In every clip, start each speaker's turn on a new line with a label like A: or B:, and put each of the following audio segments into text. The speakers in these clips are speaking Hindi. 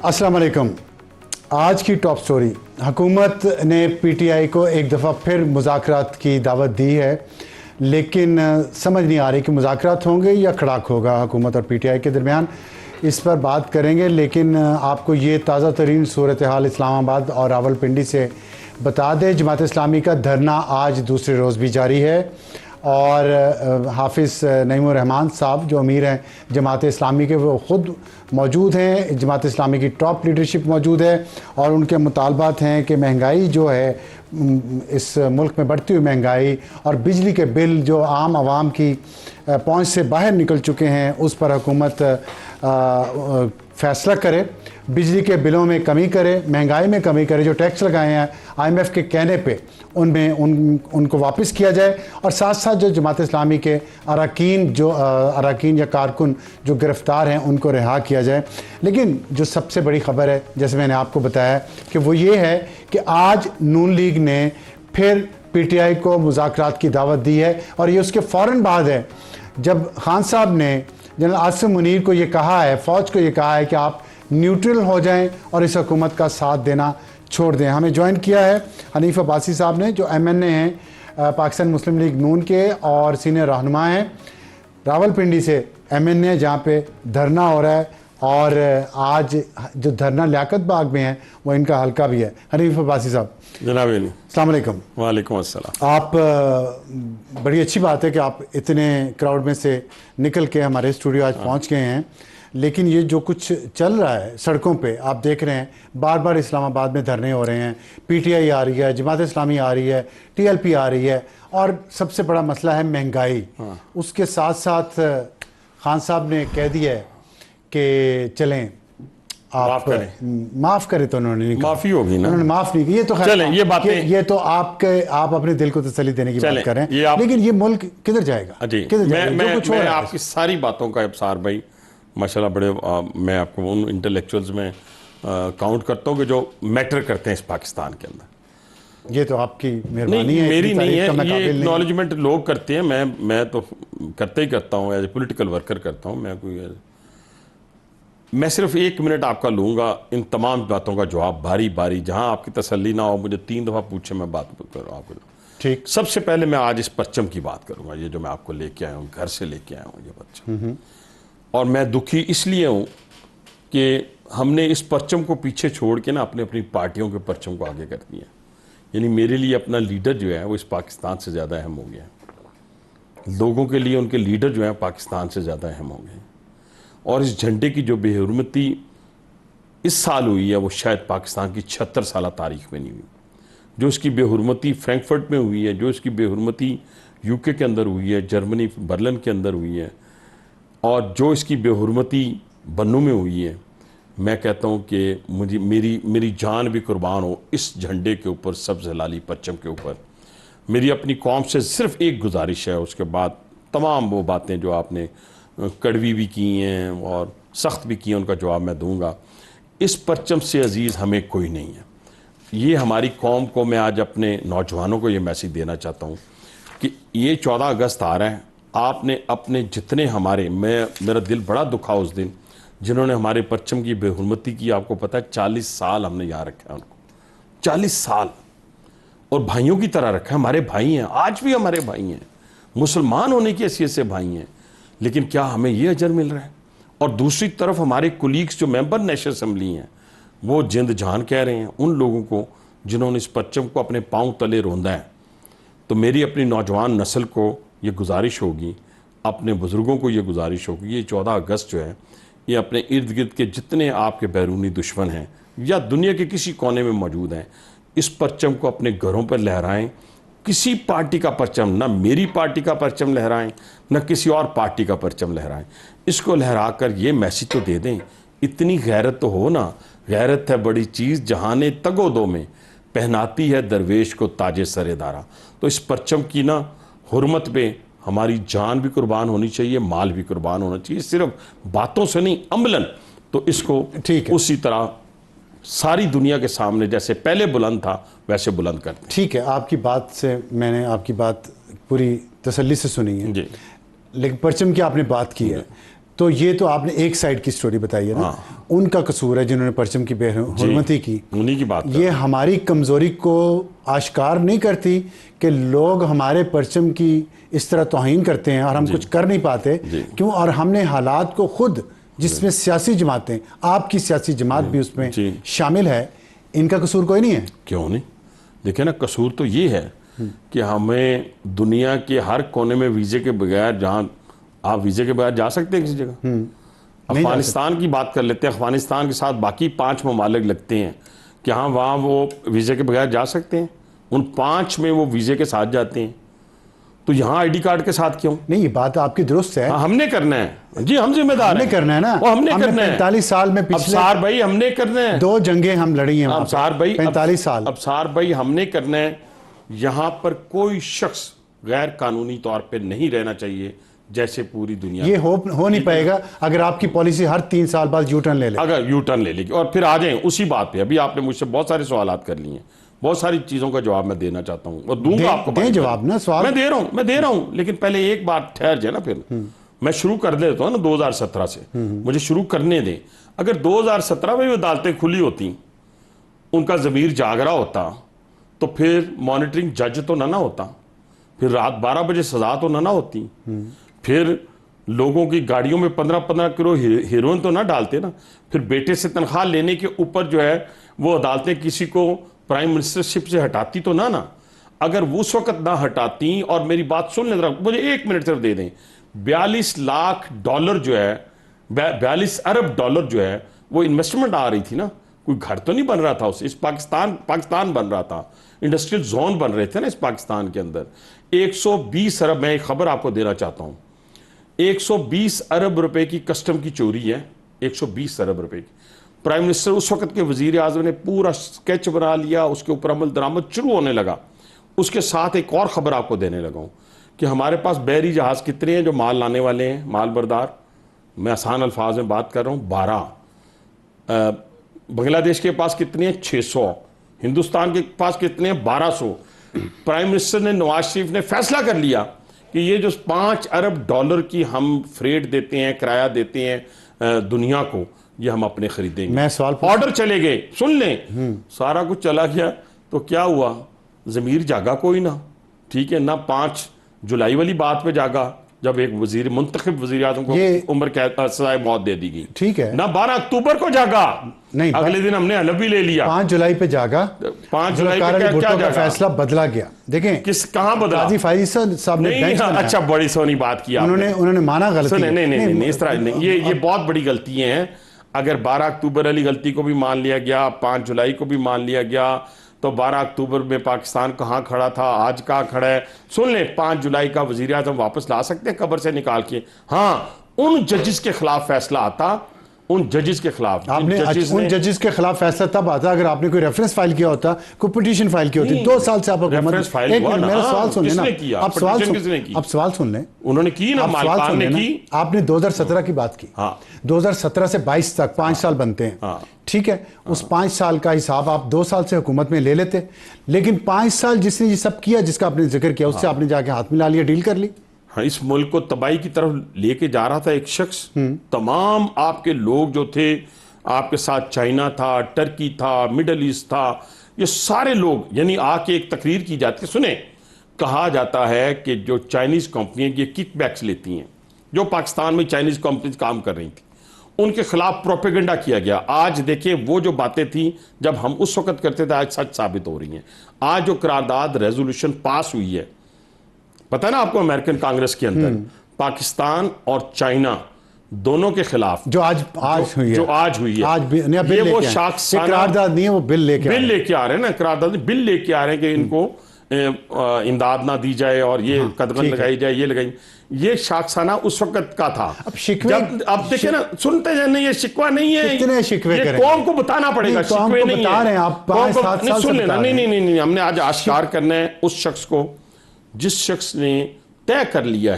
A: अस्सलाम वालेकुम। आज की टॉप स्टोरी, हुकूमत ने पीटीआई को एक दफ़ा फिर मुज़ाकरात की दावत दी है, लेकिन समझ नहीं आ रही कि मुज़ाकरात होंगे या खड़ाक होगा हुकूमत और पीटीआई के दरमियान। इस पर बात करेंगे, लेकिन आपको ये ताज़ा तरीन सूरत हाल इस्लामाबाद और रावलपिंडी से बता दें। जमात इस्लामी का धरना आज दूसरे रोज़ भी जारी है और हाफिज़ नईमुर रहमान साहब जो अमीर हैं जमात इस्लामी के, वो ख़ुद मौजूद हैं। जमात इस्लामी की टॉप लीडरशिप मौजूद है और उनके मुतालबात हैं कि महंगाई जो है, इस मुल्क में बढ़ती हुई महंगाई और बिजली के बिल जो आम आवाम की पहुंच से बाहर निकल चुके हैं, उस पर हुकूमत फ़ैसला करे, बिजली के बिलों में कमी करे, महंगाई में कमी करे। जो टैक्स लगाए हैं IMF के कहने पे उनमें उनको वापस किया जाए और साथ साथ जो जमात इस्लामी के अरकान या कारकुन जो गिरफ़्तार हैं उनको रिहा किया जाए। लेकिन जो सबसे बड़ी ख़बर है, जैसे मैंने आपको बताया, कि वो ये है कि आज नून लीग ने फिर पीटीआई को मुज़ाकरात की दावत दी है और ये उसके फ़ौरन बाद है जब खान साहब ने जनरल आसिम मुनीर को ये कहा है, फ़ौज को ये कहा है कि आप न्यूट्रल हो जाएं और इस हुकूमत का साथ देना छोड़ दें। हमें ज्वाइन किया है हनीफ अब्बासी साहब ने, जो MNA हैं पाकिस्तान मुस्लिम लीग नून के और सीनियर रहनुमा हैं रावलपिंडी से MNA, जहाँ पे धरना हो रहा है। और आज जो धरना लियाकत बाग में है वो इनका हल्का भी है। हनीफ अब्बासी साहब,
B: जनाब
A: अस्सलाम वालेकुम।
B: वालेकुम अस्सलाम।
A: आप बड़ी अच्छी बात है कि आप इतने क्राउड में से निकल के हमारे स्टूडियो आज पहुंच गए हैं, लेकिन ये जो कुछ चल रहा है सड़कों पे, आप देख रहे हैं बार बार इस्लामाबाद में धरने हो रहे हैं, PTI आ रही है, जमात इस्लामी आ रही है, TLP आ रही है, और सबसे बड़ा मसला है महंगाई। उसके साथ साथ खान साहब ने कह दिया है कि चलें आप माफ़ करें, तो उन्होंने नहीं,
B: माफ़ी होगी ना,
A: उन्होंने माफ़ नहीं की। ये तो
B: चलें, ये बातें,
A: ये तो आप अपने दिल को तसल्ली देने की बात कर रहे हैं, लेकिन ये मुल्क किधर जाएगा?
B: जी, मैं आपकी सारी बातों का इब्सार भाई माशाल्लाह बड़े मैं आपको उन इंटेलेक्चुअल्स में काउंट करता हूँ कि जो मैटर करते हैं इस पाकिस्तान के अंदर।
A: ये तो आपकी मेहरबानी है,
B: मेरी नहीं है, ये एक्नॉलेजमेंट लोग करते हैं, मैं तो करते ही करता हूँ, एज ए पोलिटिकल वर्कर करता हूँ। मैं सिर्फ 1 मिनट आपका लूँगा इन तमाम बातों का जवाब बारी बारी, जहाँ आपकी तसल्ली ना हो, मुझे 3 दफ़ा पूछे मैं बात करूँ आपको।
A: ठीक,
B: सबसे पहले मैं आज इस परचम की बात करूँगा, ये जो मैं आपको लेके आया हूँ, घर से लेके आया हूँ ये परचम। और मैं दुखी इसलिए हूँ कि हमने इस परचम को पीछे छोड़ के ना अपने अपनी पार्टियों के परचम को आगे कर दिया। यानी मेरे लिए अपना लीडर जो है वो इस पाकिस्तान से ज़्यादा अहम हो गया। लोगों के लिए उनके लीडर जो है पाकिस्तान से ज़्यादा अहम हो गए। और इस झंडे की जो बेहुरमती इस साल हुई है वो शायद पाकिस्तान की 76 साल तारीख में नहीं हुई। जो इसकी बेहुरमती फ्रैंकफर्ट में हुई है, जो इसकी बेहुरमती UK के अंदर हुई है, जर्मनी बर्लिन के अंदर हुई है, और जो इसकी बेहुरमती बन्नू में हुई है, मैं कहता हूँ कि मुझे मेरी जान भी कुर्बान हो इस झंडे के ऊपर, सब्ज़ लाली परचम के ऊपर। मेरी अपनी कौम से सिर्फ एक गुजारिश है, उसके बाद तमाम वो बातें जो आपने कड़वी भी की हैं और सख्त भी की हैं उनका जवाब मैं दूंगा। इस परचम से अजीज़ हमें कोई नहीं है। ये हमारी कौम को, मैं आज अपने नौजवानों को ये मैसेज देना चाहता हूँ कि ये 14 अगस्त आ रहा है, आपने अपने जितने मेरा दिल बड़ा दुखा उस दिन जिन्होंने हमारे परचम की बेहुरमती की। आपको पता है 40 साल हमने यहाँ रखा है उनको, 40 साल, और भाइयों की तरह रखा है। हमारे भाई हैं, आज भी हमारे भाई हैं, मुसलमान होने की हैसियत से भाई हैं, लेकिन क्या हमें ये अजर मिल रहा है? और दूसरी तरफ हमारे कुलीग्स जो मेंबर नेशनल असम्बली हैं वो जिंद जान कह रहे हैं उन लोगों को जिन्होंने इस परचम को अपने पाँव तले रौंदा है। तो मेरी अपनी नौजवान नस्ल को ये गुजारिश होगी, अपने बुज़ुर्गों को ये गुजारिश होगी, ये 14 अगस्त जो है ये अपने इर्द गिर्द के जितने आपके बैरूनी दुश्मन हैं या दुनिया के किसी कोने में मौजूद हैं, इस परचम को अपने घरों पर लहराएं। किसी पार्टी का परचम, ना मेरी पार्टी का परचम लहराएं, ना किसी और पार्टी का परचम लहराएं। इसको लहरा कर ये मैसेज तो दे दें, इतनी गैरत तो हो ना। गैरत है बड़ी चीज़ जहाने तगोदो में, पहनाती है दरवेश को ताजे सरेदारा। तो इस परचम की ना हुर्मत पे हमारी जान भी कुर्बान होनी चाहिए, माल भी कुर्बान होना चाहिए, सिर्फ बातों से नहीं, अमलन। तो इसको ठीक उसी तरह सारी दुनिया के सामने जैसे पहले बुलंद था वैसे बुलंद करते हैं।
A: ठीक है, आपकी बात से मैंने आपकी बात पूरी तसल्ली से सुनी है,
B: जी।
A: लेकिन परचम की आपने बात की है, तो ये तो आपने एक साइड की स्टोरी बताई है ना, उनका कसूर है जिन्होंने परचम की बेहुरमती की,
B: उन्हीं की बात
A: ये हमारी कमजोरी को आश्कार नहीं करती कि लोग हमारे परचम की इस तरह तौहीन करते हैं और हम कुछ कर नहीं पाते क्यों? और हमने हालात को खुद, जिसमें सियासी जमातें, आपकी सियासी जमात भी उसमें शामिल है, इनका कसूर कोई नहीं है?
B: क्यों नहीं? देखिए ना, कसूर तो ये है कि हमें दुनिया के हर कोने में वीजे के बगैर, जहां आप वीजे के बगैर जा सकते हैं किसी जगह, अफगानिस्तान की बात कर लेते हैं, अफगानिस्तान के साथ बाकी 5 ममालिक लगते हैं कि हाँ वहाँ वो वीजे के बगैर जा सकते हैं, उन 5 में वो वीजे के साथ जाते हैं, तो यहाँ आईडी कार्ड के साथ क्यों?
A: नहीं, ये बात आपकी दुरुस्त है।
B: हमने करना है जी, हम जिम्मेदार
A: हमने
B: हैं।
A: करना है ना,
B: वो हमने करना है।
A: 45 साल में पिछले
B: अबसार भाई हमने करना है,
A: 2 जंगें हम लड़ी हैं
B: अबसार भाई
A: 45 साल।
B: अबसार भाई हमने करना है। यहाँ पर कोई शख्स गैर कानूनी तौर पे नहीं रहना चाहिए, जैसे पूरी दुनिया
A: ये हो नहीं पाएगा अगर आपकी पॉलिसी हर 3 साल बाद यू टर्न ले ले।
B: अगर यू टर्न ले लेगी और फिर आ जाए उसी बात पे। अभी आपने मुझसे बहुत सारे सवालात कर लिए हैं, बहुत सारी चीजों का जवाब मैं देना चाहता हूँ और दूंगा आपको।
A: दे जवाब ना, सवाल
B: मैं दे रहा हूँ, लेकिन पहले एक बात ठहर जाए ना, फिर मैं शुरू कर देता हूँ ना 2017 से। मुझे शुरू करने दें। अगर 2017 में भी अदालतें खुली होती, उनका ज़मीर जाग रहा होता, तो फिर मॉनिटरिंग जज तो ना होता, फिर रात 12 बजे सजा तो ना होती, फिर लोगों की गाड़ियों में 15-15 किलो हेरोइन तो ना डालते ना, फिर बेटे से तनख्वाह लेने के ऊपर जो है वो अदालतें किसी को प्राइम मिनिस्टरशिप से हटाती तो ना। अगर वो उस वक्त ना हटाती, और मेरी बात सुन लें, मुझे 1 मिनट सिर्फ दे दें, 42 लाख डॉलर जो है, 42 अरब डॉलर जो है वो इन्वेस्टमेंट आ रही थी ना, कोई घर तो नहीं बन रहा था उससे, इस पाकिस्तान बन रहा था, इंडस्ट्रियल जोन बन रहे थे ना इस पाकिस्तान के अंदर। 120 अरब, मैं एक खबर आपको देना चाहता हूं, 120 अरब रुपए की कस्टम की चोरी है, 120 अरब रुपए की। प्राइम मिनिस्टर उस वक्त के वजीर आजम ने पूरा स्केच बना लिया, उसके ऊपर अमल दरामद शुरू होने लगा। उसके साथ एक और खबर आपको देने लगा हूं कि हमारे पास बहरी जहाज कितने हैं जो माल लाने वाले हैं, माल बरदार। मैं आसान अल्फाज में बात कर रहा हूं, 12। बांग्लादेश के पास कितने हैं? 600। हिंदुस्तान के पास कितने हैं? 1200। प्राइम मिनिस्टर ने, नवाज शरीफ ने फैसला कर लिया कि ये जो 5 अरब डॉलर की हम फ्रेट देते हैं, किराया देते हैं दुनिया को, ये हम अपने खरीदेंगे।
A: मैं सवाल
B: ऑर्डर चले गए, सुन लें, सारा कुछ चला गया तो क्या हुआ? जमीर जागा कोई ना, ठीक है ना। 5 जुलाई वाली बात पे जागा जब एक वजीर, मुंतखब वजीर आजम को उम्र कैद सजाए मौत दे दी गई, ठीक है ना। 12 अक्टूबर को जागा, नहीं, अगले दिन हमने हलफ भी ले लिया।
A: 5 जुलाई पे जागा,
B: 5 जुलाई पे क्या जागा?
A: फैसला बदला गया। देखें कहां बदला? काजी फैसल साहब ने बेंच बनाया।
B: अच्छा, बड़ी सोनी बात की
A: उन्होंने माना गलती।
B: नहीं, इस तरह नहीं, ये बहुत बड़ी गलती है। अगर 12 अक्टूबर वाली गलती को भी मान लिया गया, 5 जुलाई को भी मान लिया गया, तो 12 अक्टूबर में पाकिस्तान कहाँ खड़ा था, आज कहाँ खड़ा है? सुन ले, 5 जुलाई का वजीर आजम वापस ला सकते हैं कब्र से निकाल के। हाँ, उन जजेस के खिलाफ फैसला आता, उन जजेस के खिलाफ।
A: आपने उन जजेस के खिलाफ फैसला तब आता अगर आपने कोई रेफरेंस फाइल किया होता, कोई पिटीशन फाइल की होती। 2 साल से आप
B: मेरा सवाल सुन लें ना।
A: आप सवाल सुन लें।
B: उन्होंने की ना, मालिकान ने की।
A: आपने 2017 की बात की। 2017 से 22 तक 5 साल बनते हैं, ठीक है। उस 5 साल का हिसाब आप 2 साल से हुकूमत में ले लेते, लेकिन 5 साल जिसने ये सब किया, जिसका आपने जिक्र किया, उससे आपने जाके हाथ मिला लिया, डील कर ली।
B: हाँ, इस मुल्क को तबाही की तरफ लेके जा रहा था एक शख्स। तमाम आपके लोग जो थे, आपके साथ चाइना था, टर्की था, मिडल ईस्ट था, ये सारे लोग, यानी आके एक तकरीर की जाती है। सुने, कहा जाता है कि जो चाइनीज कंपनियां ये किकबैक्स लेती हैं, जो पाकिस्तान में चाइनीज कंपनीज काम कर रही थी, उनके खिलाफ प्रोपेगेंडा किया गया। आज देखिए, वो जो बातें थी जब हम उस वक्त करते थे, आज सच साबित हो रही हैं। आज जो करारदाद रेजोल्यूशन पास हुई है, पता है ना आपको, अमेरिकन कांग्रेस के अंदर पाकिस्तान और चाइना दोनों के खिलाफ
A: जो आज हुई है,
B: ये वो शाखसाना
A: करारदाद नहीं है, वो बिल लेके
B: आ रहे हैं ना, करारदाद बिल लेके आ रहे हैं कि इनको इमदाद ना दी जाए और ये कदगन लगाई जाए, ये लगाई। ये शाखसाना उस वक्त का था।
A: अब शिकवे,
B: अब देखिए ना, सुनते हैं नहीं, ये शिकवा नहीं है,
A: कितने शिकवे करें?
B: कौम को बताना पड़ेगा, शिकवे नहीं है।
A: आप 5-7 साल
B: सुन लेना, नहीं, हमने आज आश्कार करना है उस शख्स को जिस शख्स ने तय कर लिया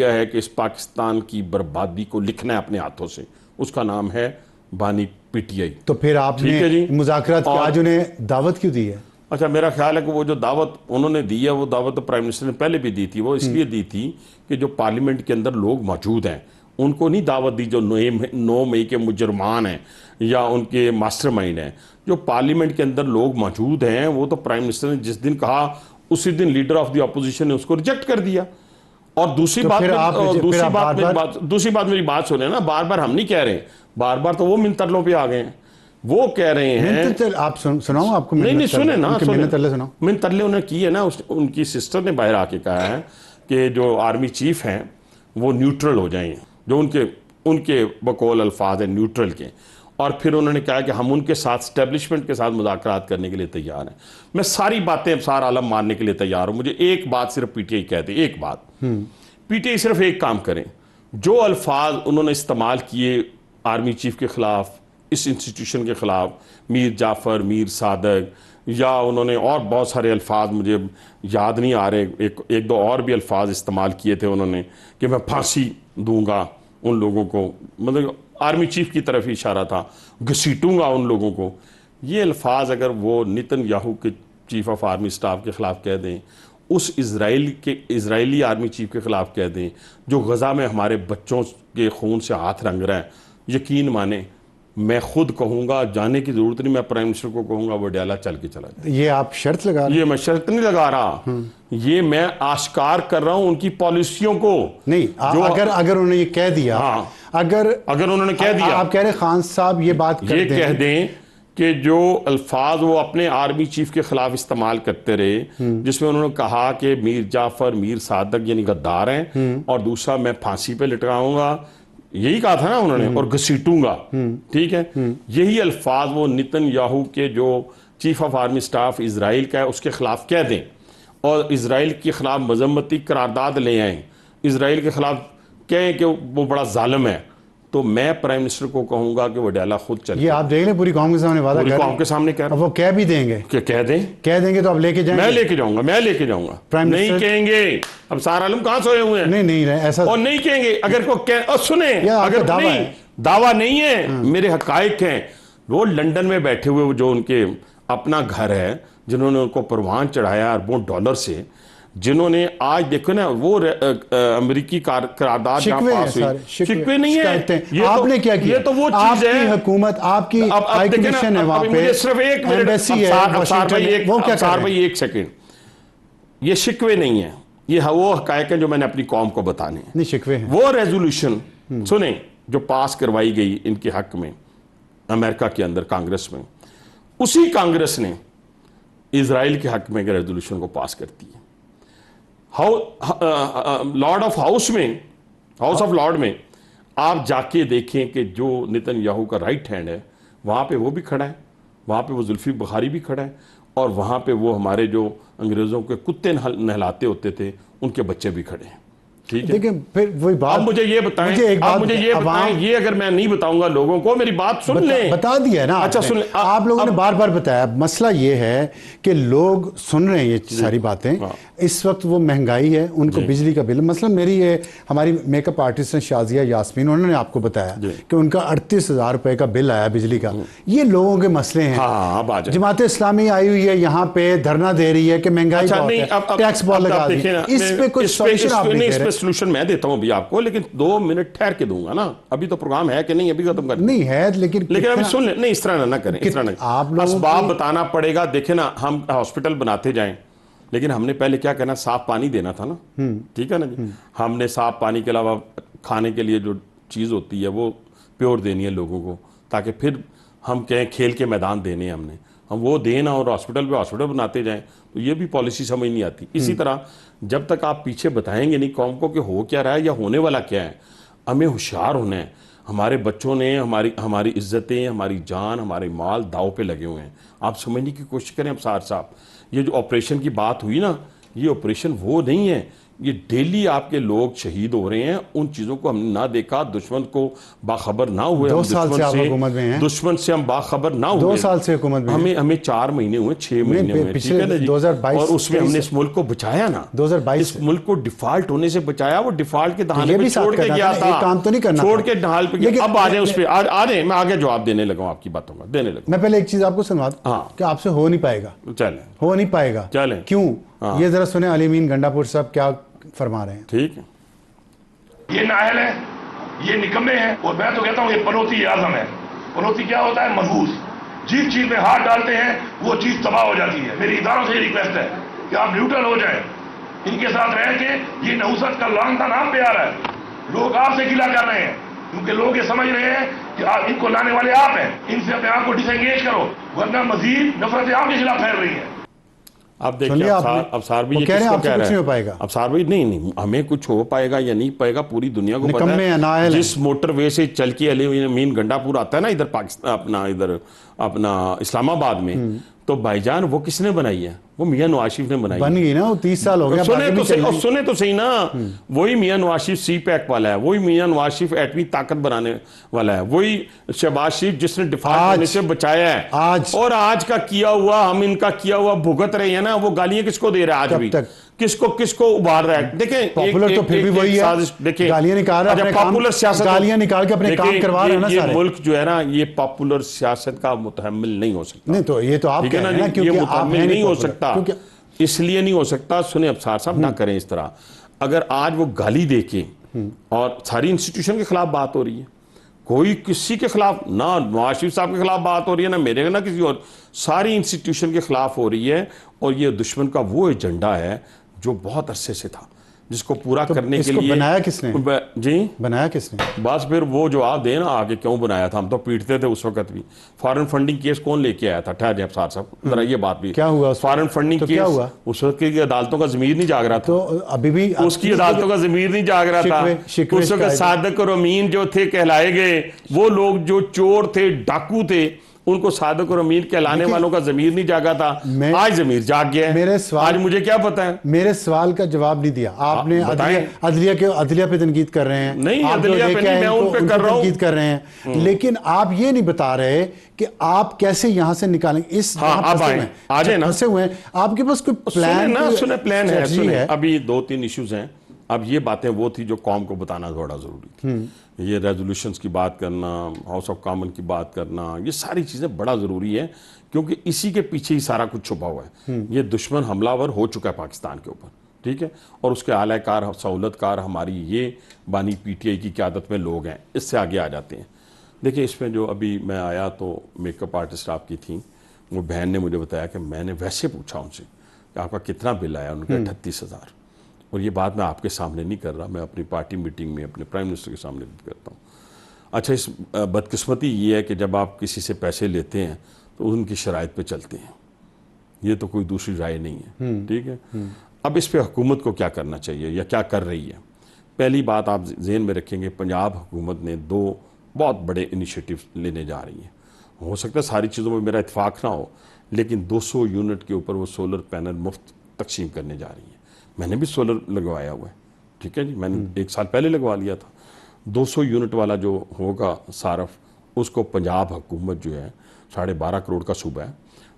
B: है कि इस पाकिस्तान की बर्बादी को लिखना है अपने हाथों से। उसका नाम है बानी पीटीआई।
A: तो फिर आपने मुज़ाकरात की आज उन्हें दावत क्यों दी है?
B: अच्छा, मेरा ख्याल है कि वो जो दावत उन्होंने दी है, वो दावत तो प्राइम मिनिस्टर ने पहले भी दी थी। वो इसलिए दी थी कि जो पार्लियामेंट के अंदर लोग मौजूद हैं उनको नहीं दावत दी जो 9 मई के मुजरमान हैं या उनके मास्टरमाइंड हैं। जो पार्लियामेंट के अंदर लोग मौजूद हैं, वो तो प्राइम मिनिस्टर ने जिस दिन कहा उसी दिन लीडर ऑफ द ऑपोजिशन ने उसको रिजेक्ट कर दिया। और दूसरी बात मेरी बात सुने ना, बार बार हम नहीं कह रहे, बार बार तो वो मिनतर्लों पे आ गए हैं। वो कह रहे हैं,
A: आप सुनाओ आपको।
B: नहीं सुने ना,
A: मिनतर्ले
B: उन्होंने की है ना। उनकी सिस्टर ने बाहर आके कहा है कि जो आर्मी चीफ हैं वो न्यूट्रल हो जाएं, जो उनके बकौल अल्फाज हैं न्यूट्रल के। और फिर उन्होंने कहा कि हम उनके साथ स्टैब्लिशमेंट के साथ मुज़ाकरात करने के लिए तैयार हैं। मैं सारी बातें सारा आलम मानने के लिए तैयार हूं। मुझे एक बात सिर्फ पीटीआई कहती है, एक बात, पीटीआई सिर्फ एक काम करें, जो अल्फाज उन्होंने इस्तेमाल किए आर्मी चीफ के खिलाफ, इस इंस्टीट्यूशन के खिलाफ, मीर जाफ़र, मीर सादक, या उन्होंने और बहुत सारे अल्फाज मुझे याद नहीं आ रहे, एक दो और भी अल्फाज इस्तेमाल किए थे उन्होंने कि मैं फांसी दूंगा उन लोगों को, मतलब आर्मी चीफ की तरफ ही इशारा था, घसीटूंगा उन लोगों को। ये अल्फाज अगर वो नेतन्याहू के चीफ ऑफ आर्मी स्टाफ के खिलाफ कह दें, उस इजरायली आर्मी चीफ के खिलाफ कह दें जो गजा में हमारे बच्चों के खून से हाथ रंग रहा है, यकीन माने मैं खुद कहूंगा, जाने की जरूरत नहीं, मैं प्राइम मिनिस्टर को कहूंगा वो डाला चल के चला जाए।
A: ये आप शर्त लगा रहे हैं?
B: ये मैं शर्त नहीं लगा रहा, ये मैं आश्कार कर रहा हूं उनकी पॉलिसियों को।
A: नहीं, जो अगर उन्होंने ये कह दिया,
B: हाँ,
A: अगर
B: उन्होंने कह दिया,
A: आप कह रहे खान साहब ये बात
B: ये कह दें कि जो अल्फाज वो अपने आर्मी चीफ के खिलाफ इस्तेमाल करते रहे, जिसमें उन्होंने कहा कि मीर जाफर, मीर सादक यानी गद्दार हैं, और दूसरा मैं फांसी पे लटकाऊंगा, यही कहा था ना उन्होंने, और घसीटूंगा, ठीक है, यही अल्फाज वो नेतन्याहू के जो chief of army staff Israel का है उसके खिलाफ कह दें, और इजराइल के खिलाफ मजम्मती करारदाद ले आए, इजराइल के खिलाफ कहें कि वो बड़ा जालिम है, तो मैं प्राइम मिनिस्टर को कहूंगा कि वो डाला खुद चले।
A: ये आप देख लें, पूरी कौम के सामने वादा कर,
B: कौम के सामने कह रहा हूं।
A: वो कह भी देंगे,
B: कह देंगे
A: तो आप लेके जाएंगे?
B: मैं लेके जाऊंगा। नहीं कहेंगे, अब सारा आलम कहां सोए हुए हैं?
A: नहीं ऐसा, और
B: नहीं कहेंगे। अगर को सुने, अगर दावा नहीं है, मेरे हकायक हैं, वो लंदन में बैठे हुए जो उनके अपना घर है, जिन्होंने उनको परवान चढ़ाया अरबों डॉलर से, जिन्होंने आज देखो ना वो अमेरिकी करारदाद शिकवे नहीं है, ये
A: आपने क्या किया?
B: ये तो वो चीज है,
A: हुकूमत आपकी हाई कमीशन है वहां पे,
B: सिर्फ एक
A: एम्बेसी है, वो क्या कर रहे हैं?
B: एक सेकंड, ये शिकवे नहीं है, ये वो हकायक है जो मैंने अपनी कौम को बताने हैं।
A: नहीं शिकवे हैं।
B: वो रेजोल्यूशन सुने जो पास करवाई गई इनके हक में अमेरिका के अंदर कांग्रेस में, उसी कांग्रेस ने इजराइल के हक में रेजोल्यूशन को पास करती है। लॉर्ड ऑफ हाउस में, हाउस ऑफ लॉर्ड में आप जाके देखें कि जो नेतन्याहू का राइट हैंड है वहां पे वो भी खड़ा है, वहां पे वो जुल्फी बुखारी भी खड़ा है, और वहां पे वो हमारे जो अंग्रेजों के कुत्ते नहलाते होते थे उनके बच्चे भी खड़े हैं। ठीक है,
A: देखिए फिर वही बात,
B: आप मुझे ये बताएं, ये अगर मैं नहीं बताऊंगा लोगों को, मेरी बात सुन लें।
A: बता दिया ना, अच्छा सुन, आप लोगों ने बार बार बताया। मसला ये है कि लोग सुन रहे हैं ये सारी बातें। इस वक्त वो महंगाई है, उनको बिजली का बिल, मतलब मेरी ये हमारी मेकअप आर्टिस्ट हैं शाजिया यास्मीन, उन्होंने आपको बताया कि उनका 38,000 रुपए का बिल आया बिजली का। ये लोगों के मसले हैं। जमात इस्लामी आई हुई है यहाँ पे, धरना दे रही है कि महंगाई टैक्स बहुत लगा दी, इस पे कुछ सॉल्यूशन आप नहीं दे रहे।
B: सोल्यूशन मैं देता हूं अभी आपको, लेकिन 2 मिनट ठहर के दूंगा ना, अभी तो प्रोग्राम है कि नहीं, अभी खत्म कर
A: नहीं है, लेकिन
B: अभी सुन ले। नहीं, इस तरह ना करें, इस तरह नहीं, आप असबाब बताना पड़ेगा। देखे ना, हम हॉस्पिटल बनाते जाएं, लेकिन हमने पहले क्या करना, साफ पानी देना था ना, ठीक है ना जी। हमने साफ पानी के अलावा खाने के लिए जो चीज होती है वो प्योर देनी है लोगों को, ताकि फिर हम कहें खेल के मैदान देने हम वो देना, और हॉस्पिटल बनाते जाएं, तो ये भी पॉलिसी समझ नहीं आती। इसी तरह जब तक आप पीछे बताएंगे नहीं कौम को कि हो क्या रहा है या होने वाला क्या है, हमें होशियार होना है। हमारे बच्चों ने हमारी इज्जतें, हमारी जान, हमारे माल दाव पे लगे हुए हैं। आप समझने की कोशिश करें। अब साहब, ये जो ऑपरेशन की बात हुई ना, ये ऑपरेशन वो नहीं है, ये डेली आपके लोग शहीद हो रहे हैं। उन चीजों को हमने ना देखा, दुश्मन को बाखबर ना हुए,
A: 2 साल से आप हुकूमत में हैं,
B: दुश्मन से हम बाखबर ना हुए,
A: 2 साल से हुकूमत में
B: हमें 4 महीने हुए, 6 महीने हुए, ठीक है ना जी।
A: 2022
B: और उसमें हमने इस मुल्क को बचाया ना,
A: 2022
B: इस मुल्क को डिफॉल्ट होने से बचाया। वो डिफॉल्ट के दहाने पे छोड़ के गया था,
A: काम तो नहीं करना,
B: छोड़ के ढाल पे। अब आ जाए उस पे, आ रहे, मैं आगे जवाब देने लगा आपकी बातों का, देने लगा।
A: मैं पहले एक चीज आपको सुनवा दूं, कि आपसे हो नहीं पाएगा,
B: चले
A: हो नहीं पाएगा,
B: चले
A: क्यों, ये जरा सुने अली अमीन गंडापुर साहब क्या फरमा रहे हैं।
B: ठीक है,
C: ये नाहल है, ये निकम्मे हैं। और मैं तो कहता हूँ ये पनौती आजम है। पनौती क्या होता है? महफूज। जिस चीज में हाथ डालते हैं वो चीज तबाह हो जाती है। मेरी इदारों से ये रिक्वेस्ट है कि आप न्यूट्रल हो जाएं, इनके साथ रह के। ये नहुसत का लानतान आप पे आ रहा है, लोग आपसे गिला कर रहे हैं, क्योंकि लोग ये समझ रहे हैं कि आप इनको लाने वाले आप हैं। इनसे अपने आप को डिसएंगेज करो, वरना मजीद नफरतें आपके खिलाफ फैल रही हैं।
B: आप देखिए अफसार भी ये
A: कह रहे हैं
B: किसको
A: आपसे
B: कह
A: कुछ
B: रहा
A: नहीं हो
B: है?
A: पाएगा।
B: अफसार भाई नहीं, हमें कुछ हो पाएगा या नहीं पाएगा पूरी दुनिया को पता
A: निकम्मे
B: है।
A: नाअहल
B: जिस मोटरवे से चल के मीन गंडापुर आता है ना इधर पाकिस्तान, अपना इस्लामाबाद में, तो भाईजान वो किसने बनाई है? वो मियां नवाज शरीफ ने बनाई
A: बन
B: है।
A: गई ना, वो 30 साल हो गया।
B: सुने तो सही ना, वही मियां नवाज शरीफ सी पैक वाला है, वही मियां नवाज शरीफ एटमी ताकत बनाने वाला है, वही शहबाज शरीफ जिसने डिफॉल्ट होने से बचाया है। और आज का किया हुआ, हम इनका किया हुआ भुगत रहे हैं ना। वो गालियां किसको दे रहा है आज भी? किसको उबार रहा है? देखें,
A: पॉपुलर तो फिर भी वही है।
B: देखिए,
A: गालियां निकाल रहा है,
B: पॉपुलर सियासत,
A: गालियां निकाल के अपने काम करवा रहे हैं ना सारे।
B: मुल्क जो है ना, ये पॉपुलर सियासत का मुतहम्मिल नहीं हो सकता।
A: नहीं तो ये तो आप कह रहे हैं ना, क्योंकि
B: ये
A: आप
B: मुतहम्मिल नहीं हो सकता। इसलिए नहीं हो सकता, सुने अफसार साहब, ना करें इस तरह। अगर आज वो गाली देके और सारी इंस्टीट्यूशन के खिलाफ बात हो रही है, कोई किसी के खिलाफ, ना नवाज शरीफ साहब के खिलाफ बात हो रही है, ना मेरे ना किसी और, सारी इंस्टीट्यूशन के खिलाफ हो रही है। और ये दुश्मन का वो एजेंडा है जो बहुत अरसे से था, जिसको पूरा करने के लिए
A: बनाया किसने?
B: जी
A: बनाया किसने?
B: बस फिर वो जवाब देना आगे, क्यों बनाया था? हम तो पीटते थे उस वक्त भी। फॉरेन फंडिंग केस कौन लेके आया था? ठहर अफसार साहब, जरा ये बात भी
A: क्या हुआ?
B: फॉरेन फंडिंग केस,
A: क्या हुआ?
B: उस वक्त की अदालतों का ज़मीर नहीं जाग रहा था।
A: तो अभी भी
B: उसकी अदालतों का ज़मीर नहीं जाग रहा था। उस वक्त सादक और अमीन जो थे कहलाए गए, वो लोग जो चोर थे, डाकू थे, उनको सादक और अमीर कहलाने वालों का जमीर नहीं जागा था। आज जमीर जाग गया है। आज मुझे क्या पता है?
A: मेरे सवाल का जवाब नहीं दिया आपने। अदलिया पे तनकीद कर रहे हैं।
B: नहीं, अदलिया पे नहीं, मैं उन पे कर रहा हूं।
A: तनकीद कर रहे हैं, लेकिन आप ये नहीं बता रहे कि आप कैसे यहां से निकालेंगे इस फंसे हुए हैं। आपके पास कोई प्लान?
B: सुने प्लान है। अभी 2-3 इश्यूज हैं। अब ये बातें वो थी जो कौम को बताना थोड़ा जरूरी थी। ये रेजोल्यूशंस की बात करना, हाउस ऑफ कॉमन की बात करना, ये सारी चीज़ें बड़ा ज़रूरी है, क्योंकि इसी के पीछे ही सारा कुछ छुपा हुआ है। ये दुश्मन हमलावर हो चुका है पाकिस्तान के ऊपर, ठीक है? और उसके आलाकार, सहूलतकार हमारी ये बानी PTI की क़यादत में लोग हैं। इससे आगे आ जाते हैं। देखिए, इसमें जो अभी मैं आया तो मेकअप आर्टिस्ट आपकी थी, वो बहन ने मुझे बताया कि मैंने वैसे पूछा उनसे कि आपका कितना बिल आया? उनका 38,000। और ये बात मैं आपके सामने नहीं कर रहा, मैं अपनी पार्टी मीटिंग में अपने प्राइम मिनिस्टर के सामने करता हूँ। अच्छा, इस बदकिस्मती ये है कि जब आप किसी से पैसे लेते हैं तो उनकी शराइत पे चलते हैं। ये तो कोई दूसरी राय नहीं है, ठीक है? अब इस पे हुकूमत को क्या करना चाहिए या क्या कर रही है? पहली बात आप ज़हन में रखेंगे, पंजाब हुकूमत ने 2 बहुत बड़े इनिशिएटिव लेने जा रही है। हो सकता है सारी चीज़ों में मेरा इत्फाक ना हो, लेकिन 200 यूनिट के ऊपर वो सोलर पैनल मुफ्त तकसीम करने जा रही है। मैंने भी सोलर लगवाया हुआ है, ठीक है जी, मैंने 1 साल पहले लगवा लिया था। 200 यूनिट वाला जो होगा सारफ, उसको पंजाब हुकूमत जो है, 12.5 करोड़ का सूबा है,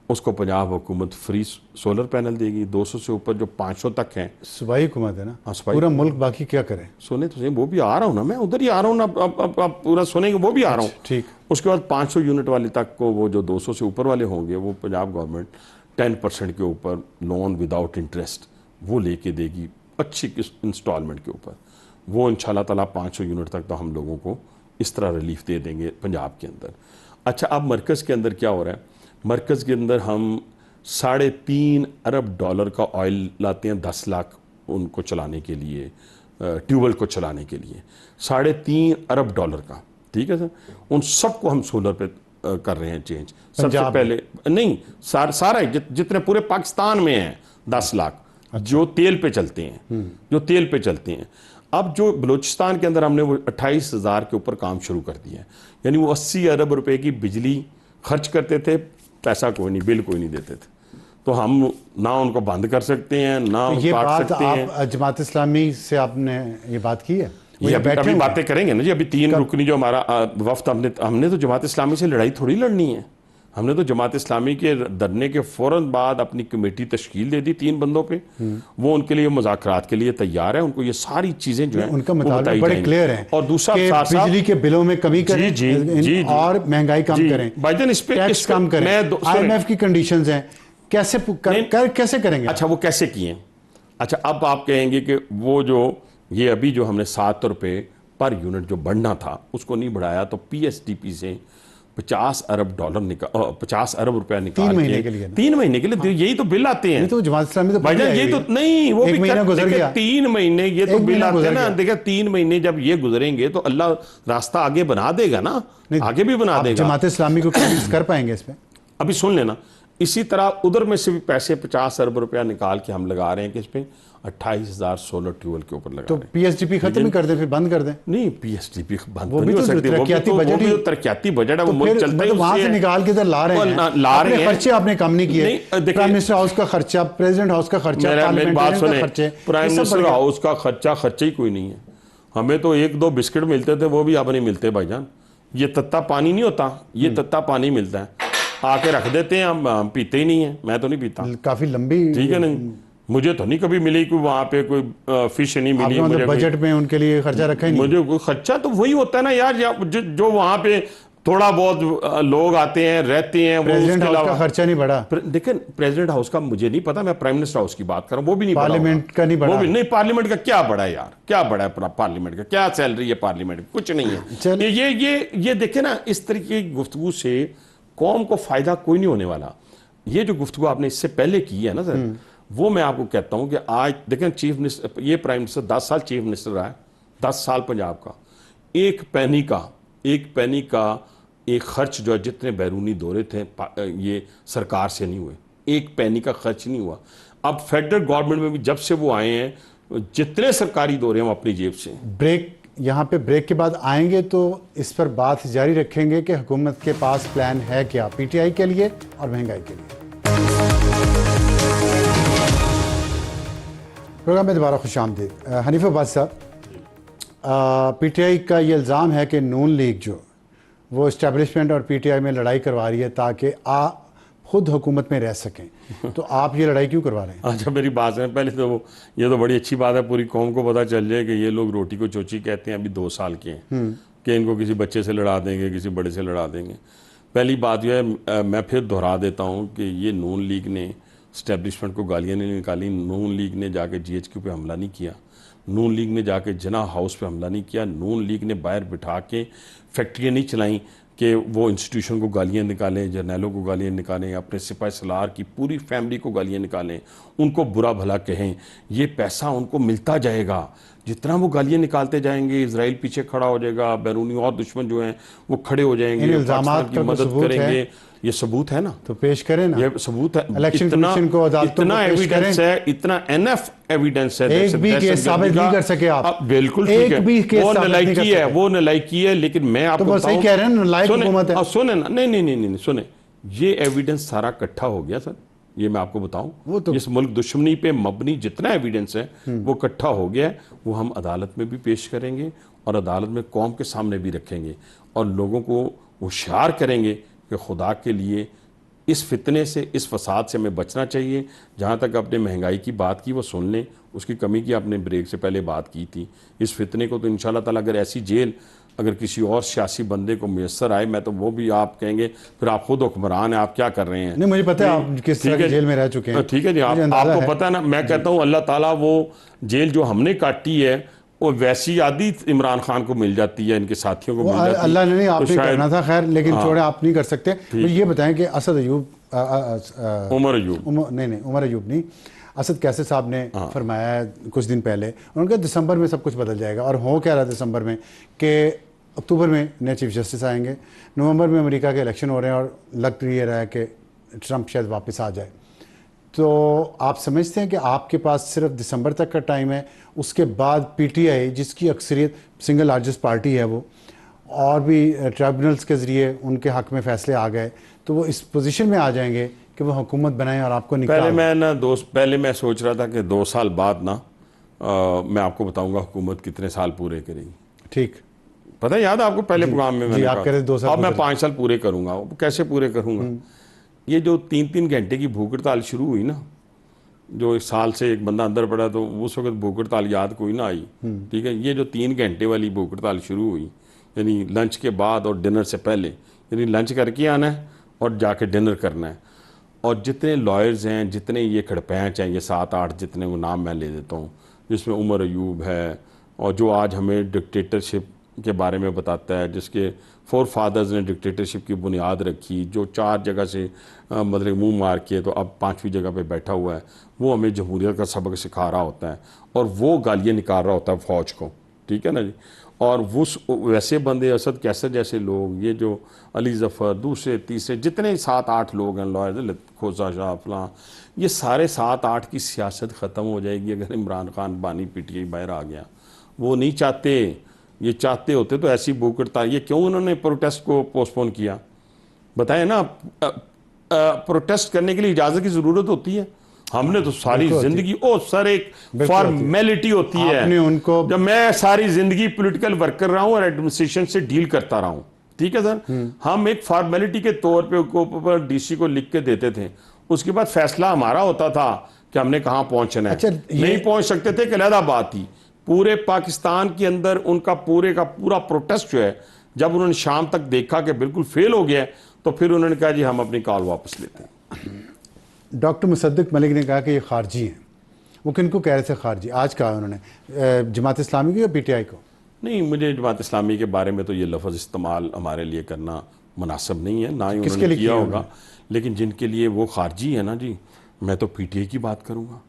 B: उसको पंजाब हुकूमत फ्री सोलर पैनल देगी। 200 से ऊपर जो 500 तक हैं,
A: सूबाई हुकूमत है ना। पूरा मुल्क बाकी क्या करे?
B: सुने तो सही, वो भी आ रहा हूँ ना, मैं उधर ही आ रहा हूँ ना। अब पूरा सुनेंगे, वो भी आ रहा हूँ,
A: ठीक।
B: उसके बाद 500 यूनिट वाले तक को, वो जो 200 से ऊपर वाले होंगे, वो पंजाब गवर्नमेंट 10% के ऊपर लोन विदाउट इंटरेस्ट वो लेके देगी, अच्छी इंस्टॉलमेंट के ऊपर। वो इंशाल्लाह ताला 500 यूनिट तक तो हम लोगों को इस तरह रिलीफ दे देंगे पंजाब के अंदर। अच्छा, अब मरकज़ के अंदर क्या हो रहा है? मरकज़ के अंदर हम $3.5 अरब का ऑयल लाते हैं, 10 लाख उनको चलाने के लिए, ट्यूबवेल को चलाने के लिए $3.5 अरब का, ठीक है सर? उन सबको हम सोलर पे कर रहे हैं चेंज। सबसे पहले नहीं, सारा जितने पूरे पाकिस्तान में हैं 10 लाख जो तेल पे चलते हैं, जो तेल पे चलते हैं। अब जो बलूचिस्तान के अंदर हमने वो 28,000 के ऊपर काम शुरू कर दिया है, यानी वो 80 अरब रुपए की बिजली खर्च करते थे, पैसा कोई नहीं, बिल कोई नहीं देते थे। तो हम ना उनको बंद कर सकते हैं, ना
A: ये बात आप जमात इस्लामी से आपने ये बात की है?
B: ये अभी बातें करेंगे ना जी। अभी 3 रुकनी जो हमारा वफ्त, हमने तो जमात इस्लामी से लड़ाई थोड़ी लड़नी है। हमने तो जमात इस्लामी के धरने के फौरन बाद अपनी कमेटी तश्कील दे दी 3 बंदों पे। वो उनके लिए मुज़ाकरात के लिए तैयार है। उनको ये सारी चीजें जो है
A: उनका मतलब बड़े क्लियर है।
B: और दूसरा,
A: बिजली के बिलों में कमी करें, जी, और महंगाई कम करें,
B: भाईजान इस पे
A: टैक्स कम करें। IMF की कंडीशंस हैं, कैसे करेंगे?
B: अच्छा, वो कैसे किए? अच्छा, अब आप कहेंगे कि वो जो ये अभी जो हमने 7 रुपए पर यूनिट जो बढ़ना था उसको नहीं बढ़ाया, तो पीएसडीपी से 50 अरब डॉलर निकाल 50 अरब रुपया निकाल
A: 3 महीने के लिए
B: 3 महीने के लिए यही तो बिल आते हैं।
A: तो जमात इस्लामी तो
B: भाईजान ये तो नहीं, वो
A: एक
B: भी
A: महीना गुजर गया,
B: 3 महीने ये तो
A: एक
B: बिल
A: महीना
B: आते हैं
A: गुजर
B: ना।
A: गया।
B: देखिए 3 महीने जब ये गुजरेंगे तो अल्लाह रास्ता आगे बना देगा ना, आगे भी बना
A: आप
B: देगा।
A: जमात इस्लामी को कन्विंस कर पाएंगे इसमें?
B: अभी सुन लेना, इसी तरह उधर में से भी पैसे 50 अरब रुपया निकाल के हम लगा रहे हैं कि इस पे 28,000 सोलर ट्यूबवेल के ऊपर लगा
A: तो
B: रहे हैं।
A: पीएसडीपी खत्म ही कर दें, फिर बंद कर दें।
B: नहीं, पीएसडीपी बंद
A: वो
B: तो
A: भी
B: नहीं हो
A: तो
B: सकती,
A: तरक्याती
B: वो
A: बजट
B: भी
A: ही-
B: तो तरक्याती बजट है, वो
A: तो
B: मुल्क
A: फिर
B: चलता ही
A: मतलब वहां
B: उससे
A: से
B: है।
A: निकाल के इधर ला रहे
B: वो
A: हैं,
B: ला रहे
A: अपने
B: हैं।
A: खर्चे आपने कम नहीं किए।
B: नहीं, देखिए-
A: प्राइम मिनिस्टर हाउस का खर्चा, प्रेसिडेंट हाउस का खर्चा,
B: मेरी बात
A: पार्लियामेंटेरियन
B: सुने,
A: का खर्चे,
B: प्राइम
A: ये सब
B: मिनिस्टर
A: बढ़ गया।
B: हाउस का खर्चा ही कोई नहीं है। हमें तो 1-2 बिस्किट मिलते थे, वो भी अब नहीं मिलते भाईजान। ये तत्ता पानी नहीं होता, ये तत्ता पानी मिलता है, आके रख देते हैं, हम पीते ही नहीं है। मैं तो नहीं पीता,
A: काफी लंबी,
B: ठीक है नहीं, मुझे तो नहीं कभी मिली कि वहां पे कोई फिश नहीं मिली।
A: आपने
B: मुझे
A: मतलब बजट में उनके लिए खर्चा रखा ही नहीं?
B: मुझे कोई खर्चा तो वही होता है ना यार, जो वहां पे थोड़ा बहुत लोग आते हैं, रहते हैं, वो
A: प्रेसिडेंट
B: उसके
A: हाउस का
B: अलावा
A: खर्चा नहीं बढ़ा?
B: देखिए प्रेसिडेंट हाउस का मुझे नहीं पता, मैं प्राइम मिनिस्टर हाउस की बात कर रहा हूँ, वो भी नहीं बढ़ा
A: पार्लियामेंट
B: होगा।
A: का नहीं बढ़ा?
B: वो भी नहीं, पार्लियामेंट का क्या बढ़ा है यार, क्या बढ़ा है पार्लियामेंट का, क्या सैलरी है पार्लियामेंट की? कुछ नहीं है।
A: चलिए।
B: ये देखे ना, इस तरीके की गुफ्तगू से कौम को फायदा कोई नहीं होने वाला। ये जो गुफ्तगू आपने इससे पहले की है ना सर, वो मैं आपको कहता हूं कि आज देखें चीफ मिनिस्टर, ये प्राइम मिनिस्टर 10 साल चीफ मिनिस्टर रहा है, 10 साल पंजाब का, एक पैनी का एक खर्च जो है, जितने बैरूनी दौरे थे ये सरकार से नहीं हुए, एक पैनी का खर्च नहीं हुआ। अब फेडरल गवर्नमेंट में भी जब से वो आए हैं, जितने सरकारी दौरे हैं वो अपनी जेब से।
A: ब्रेक, यहाँ पे ब्रेक के बाद आएंगे तो इस पर बात जारी रखेंगे कि हुकूमत के पास प्लान है क्या पीटीआई के लिए और महंगाई के लिए। प्रोग्राम में दोबारा खुश आमदीद। हनीफ अब्बास साहब, पीटीआई का ये इल्ज़ाम है कि नून लीग जो वो इस्टेब्लिशमेंट और पीटीआई में लड़ाई करवा रही है ताकि आप खुद हुकूमत में रह सकें, तो आप ये लड़ाई क्यों करवा रहे हैं?
B: अच्छा मेरी बात है, पहले तो ये तो बड़ी अच्छी बात है, पूरी कौम को पता चल जाए कि ये लोग रोटी को चोची कहते हैं, अभी 2 साल के हैं कि इनको किसी बच्चे से लड़ा देंगे, किसी बड़े से लड़ा देंगे। पहली बात यह है, मैं फिर दोहरा देता हूँ कि ये नून लीग ने इस्टेब्लिशमेंट को गालियाँ नहीं निकाली, नून लीग ने जाके GHQ पे हमला नहीं किया, नून लीग ने जाके जना हाउस पे हमला नहीं किया, नून लीग ने बाहर बिठा के फैक्ट्रियाँ नहीं चलाई कि वो इंस्टीट्यूशन को गालियाँ निकालें, जर्नैलों को गालियाँ निकालें, अपने सिपाही सलार की पूरी फैमिली को गालियाँ निकालें, उनको बुरा भला कहें। ये पैसा उनको मिलता जाएगा, जितना वो गालियाँ निकालते जाएंगे इजराइल पीछे खड़ा हो जाएगा, बैरूनी और दुश्मन जो हैं वो खड़े हो जाएंगे,
A: इन इल्ज़ामात
B: पाकिस्तान की
A: का कोई
B: मदद
A: सबूत है?
B: करेंगे। ये सबूत है ना,
A: तो पेश करें ना,
B: ये सबूत है।
A: इलेक्शन कमीशन को, अदालतों
B: इतना
A: को पेश
B: एविडेंस
A: करें।
B: है, इतना एनएफ एविडेंस है।
A: एक भी केस साबित नहीं कर सके आप।
B: बिल्कुल
A: एक
B: ठीक है,
A: भी केस
B: वो
A: साबित नहीं कर
B: नलायकी है,
A: सके।
B: वो नलायकी है, लेकिन मैं आपको
A: वो सही
B: बताऊं-
A: कह रहे हैं ना, नालायक
B: सुने-
A: हुकूमत है।
B: अब सुने ना, नहीं सुने, ये एविडेंस सारा इकट्ठा हो गया सर, ये मैं आपको बताऊं,
A: वो तो-
B: इस मुल्क दुश्मनी पे मबनी जितना एविडेंस है वो इकट्ठा हो गया है, वो हम अदालत में भी पेश करेंगे और अदालत में कौम के सामने भी रखेंगे और लोगों को होशियार करेंगे कि खुदा के लिए इस फितने से, इस फसाद से हमें बचना चाहिए। जहाँ तक आपने महंगाई की बात की वो सुन लें, उसकी कमी की आपने ब्रेक से पहले बात की थी। इस फितने को तो इंशाल्लाह ताला अगर ऐसी जेल अगर किसी और सियासी बंदे को मुयस्सर आए, मैं तो वो भी आप कहेंगे फिर आप खुद हुक्मरान हैं, आप क्या कर रहे हैं।
A: नहीं, मुझे पता है आप किस तरह की जेल में रह चुके हैं।
B: ठीक है जी,
A: मुझे अंदाजा
B: आपको
A: है।
B: पता है ना, मैं कहता हूँ अल्लाह ताला वो जेल जो हमने काटी है वो वैसी आदि इमरान खान को मिल जाती है, इनके साथियों को
A: वो
B: मिल जाती है।
A: अल्लाह ने नहीं, आप
B: तो
A: नहीं
B: शायद-
A: करना था, खैर, लेकिन
B: हाँ।
A: छोड़े, आप नहीं कर सकते। मुझे ये बताएं कि असद अयूब
B: उमर अयूब
A: नहीं उमर अयूब नहीं, असद कैसे साहब ने फरमाया है कुछ दिन पहले, उन्होंने कहा दिसंबर में सब कुछ बदल जाएगा, और हो क्या रहा दिसंबर में कि अक्टूबर में नए चीफ जस्टिस आएंगे, नवंबर में अमेरिका के इलेक्शन हो रहे हैं और लग ये रहा है कि ट्रंप शायद वापस आ जाए। तो आप समझते हैं कि आपके पास सिर्फ दिसंबर तक का टाइम है, उसके बाद पीटीआई जिसकी अक्सरियत सिंगल लार्जेस्ट पार्टी है वो, और भी ट्राइब्यूनल्स के ज़रिए उनके हक़ में फ़ैसले आ गए, तो वो इस पोजीशन में आ जाएंगे कि वो हुकूमत बनाएं और आपको
B: पहले मैं सोच रहा था कि 2 साल बाद ना मैं आपको बताऊंगा हुकूमत कितने साल पूरे करेगी।
A: ठीक
B: पता है, याद है आपको पहले प्रोग्राम में मैंने
A: आप कह रहे 2 साल
B: अब मैं 5 साल पूरे करूंगा। कैसे पूरे करूंगा? ये जो 3-3 घंटे की भूख हड़ताल शुरू हुई ना, जो 1 साल से एक बंदा अंदर पड़ा तो उस वक्त भूख हड़ताल याद कोई ना आई, ठीक है। ये जो 3 घंटे वाली भूख हड़ताल शुरू हुई, यानी लंच के बाद और डिनर से पहले, यानी लंच करके आना है और जाके डिनर करना है, और जितने लॉयर्स हैं, जितने ये खड़पैंच हैं, ये 7-8 जितने वो नाम मैं ले देता हूँ, जिसमें उमर अयूब है और जो आज हमें डिक्टेटरशिप के बारे में बताता है, जिसके फोर फादर्स ने डिक्टेटरशिप की बुनियाद रखी, जो 4 जगह से मतलब मुंह मार के तो अब 5वीं जगह पे बैठा हुआ है, वो हमें जमहूरियत का सबक सिखा रहा होता है और वो गालियाँ निकाल रहा होता है फ़ौज को, ठीक है ना जी। और वो वैसे बंदे असद कैसर जैसे लोग, ये जो अली जफ़र, दूसरे तीसरे जितने 7-8 लोग हैं, लॉयर खोसा शाह फलां, ये सारे 7-8 की सियासत ख़त्म हो जाएगी अगर इमरान खान बानी PTI बाहर आ गया। वो नहीं चाहते, ये चाहते होते तो ऐसी बुकड़ता, ये क्यों उन्होंने प्रोटेस्ट को पोस्टपोन किया बताएं ना। प्रोटेस्ट करने के लिए इजाज़त की ज़रूरत होती है, हमने तो सारी जिंदगी सर एक फॉर्मेलिटी होती है
A: उनको।
B: जब मैं सारी जिंदगी पॉलिटिकल वर्क कर रहा हूं और एडमिनिस्ट्रेशन से डील करता रहा हूं, ठीक है सर, हम एक फॉर्मेलिटी के तौर पे DC को लिख के देते थे, उसके बाद फैसला हमारा होता था कि हमने कहां पहुंचना है।
A: अच्छा,
B: नहीं पहुंच सकते थे, अलग बात थी। पूरे पाकिस्तान के अंदर उनका पूरे का पूरा प्रोटेस्ट जो है, जब उन्होंने शाम तक देखा कि बिल्कुल फेल हो गया, तो फिर उन्होंने कहा जी हम अपनी कॉल वापस लेते हैं।
A: डॉक्टर मुसद्दिक मलिक ने कहा कि ये खारजी हैं। वो किनको कह रहे थे खारजी? आज कहा उन्होंने जमात इस्लामी को या PTI को?
B: नहीं, मुझे जमात इस्लामी के बारे में तो ये लफ्ज़ इस्तेमाल हमारे लिए करना मुनासिब नहीं है, ना ही उन्होंने किया होगा। लेकिन जिनके लिए वो खारजी है ना जी, मैं तो PTI की बात करूंगा।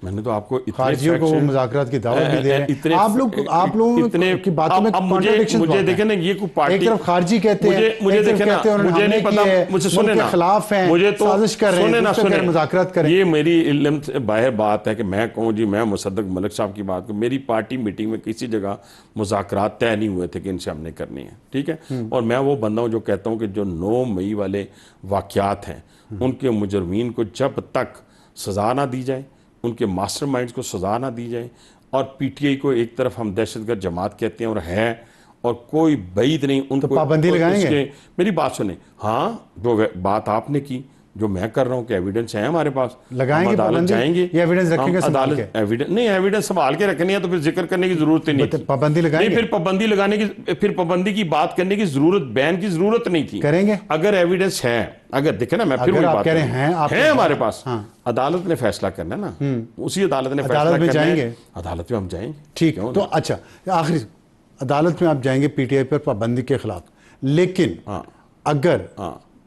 B: मैंने तो आपको
A: खारजियों को वो मुज़ाकरात की दावत भी दे रहे हैं। आप लोग की बातों में कॉन्ट्रडिक्शन
B: मुझे देखें ना, ये कोई पार्टी
A: एक तरफ खारजी कहते हैं,
B: मुझे देखें ना, मुझे नहीं पता, मुझे सुने ना,
A: खिलाफ हैं,
B: मुझे तो
A: साजिश कर रहे हैं,
B: सुने
A: मुज़ाकरात करें।
B: ये मेरी इल्म से बाहर बात है कि मैं कहूँ जी मैं मुसद्दिक मलिक साहब की बात करूँ, मेरी पार्टी मीटिंग में किसी जगह मुज़ाकरात तय नहीं हुए थे कि इनसे हमने करनी है, ठीक है। और मैं वो बंदा हूँ जो कहता हूँ कि जो 9 मई वाले वाक़यात हैं, उनके मुजरमीन को जब तक सज़ा ना दी जाए, उनके मास्टरमाइंड्स को सज़ा ना दी जाए, और PTI को एक तरफ हम दहशतगर्द जमात कहते हैं और है, और कोई बैद नहीं उनको,
A: तो पाबंदी लगाएंगे?
B: मेरी बात सुने, हाँ जो बात आपने की, जो मैं कर रहा हूँ कि एविडेंस है हमारे पास,
A: लगाएंगे
B: अदालत जाएंगे,
A: ये एविडेंस रखेंगे,
B: अदालत एविडेंस नहीं, एविडेंस संभाल के रखनी है तो फिर जिक्र करने की जरूरत ही नहीं थी।
A: पाबंदी लगाएंगे,
B: फिर पाबंदी लगाने की, फिर पाबंदी की बात करने की जरूरत, बैन की जरूरत नहीं थी।
A: करेंगे
B: अगर एविडेंस है, अगर देखे ना, मैं फिर वही बात है हमारे पास, अदालत ने फैसला करना ना, उसी अदालत ने फैसला करना है, अदालत में हम जाएंगे।
A: ठीक है, तो अच्छा आखिरी अदालत में आप जाएंगे PTI पर पाबंदी के खिलाफ, लेकिन अगर